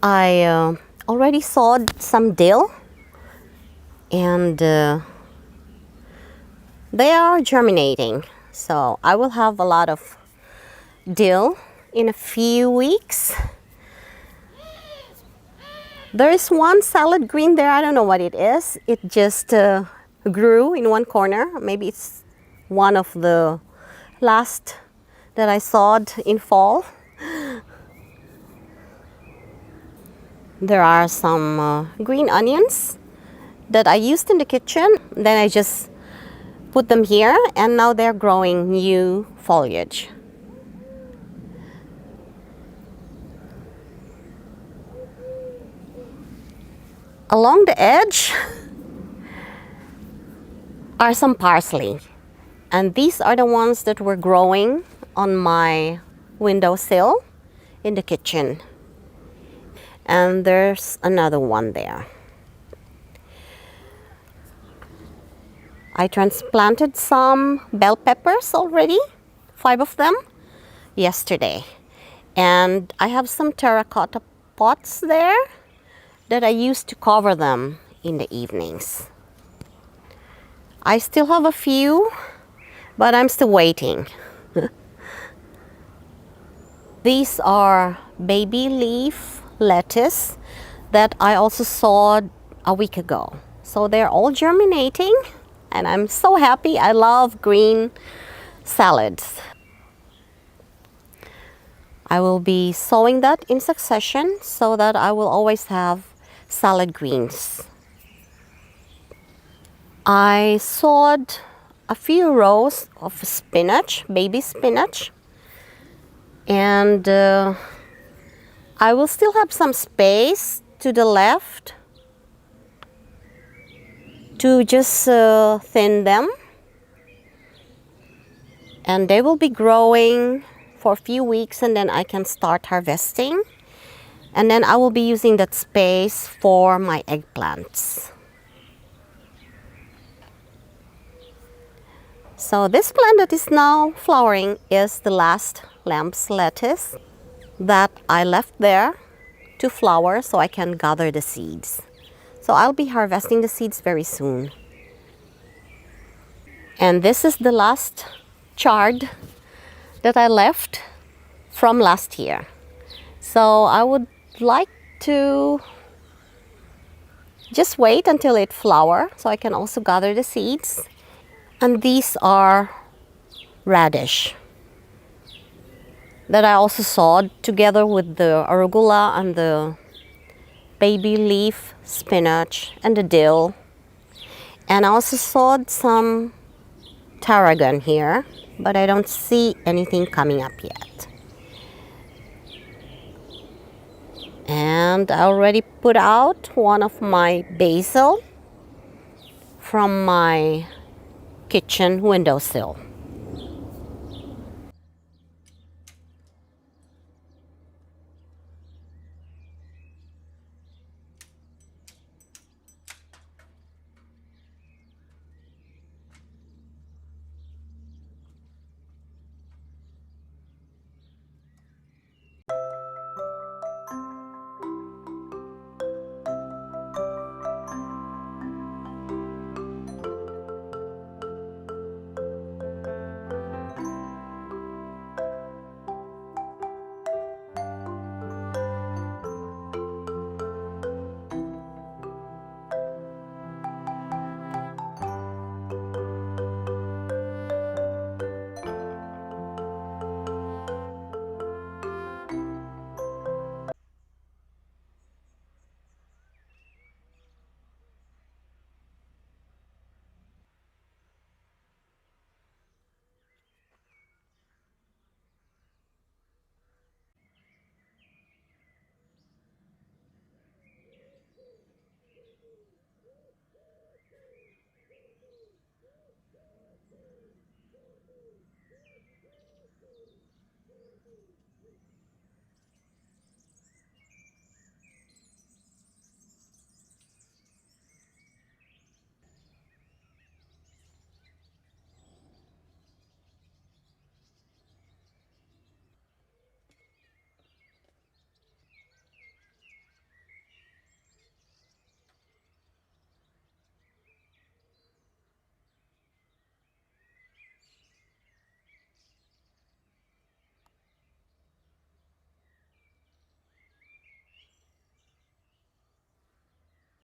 I already sowed some dill, and they are germinating. So I will have a lot of dill in a few weeks. There is one salad green there. I don't know what it is. It just grew in one corner. Maybe it's one of the last that I sowed in fall. There are some green onions that I used in the kitchen. Then I just put them here, and now they're growing new foliage. Along the edge are some parsley, and these are the ones that were growing on my windowsill in the kitchen. And there's another one there. I transplanted some bell peppers already, 5 of them, yesterday. And I have some terracotta pots there that I used to cover them in the evenings. I still have a few, but I'm still waiting. These are baby leaf lettuce that I also sowed a week ago. So they're all germinating, and I'm so happy. I love green salads. I will be sowing that in succession so that I will always have salad greens. I sowed a few rows of spinach, baby spinach, and I will still have some space to the left to just thin them, and they will be growing for a few weeks, and then I can start harvesting. And then I will be using that space for my eggplants. So this plant that is now flowering is the last lamb's lettuce that I left there to flower so I can gather the seeds. So I'll be harvesting the seeds very soon. And this is the last chard that I left from last year. So I would like to just wait until it flowers so I can also gather the seeds. And these are radish that I also sowed together with the arugula and the baby leaf spinach and the dill. And I also sowed some tarragon here, but I don't see anything coming up yet. And I already put out one of my basil from my kitchen windowsill.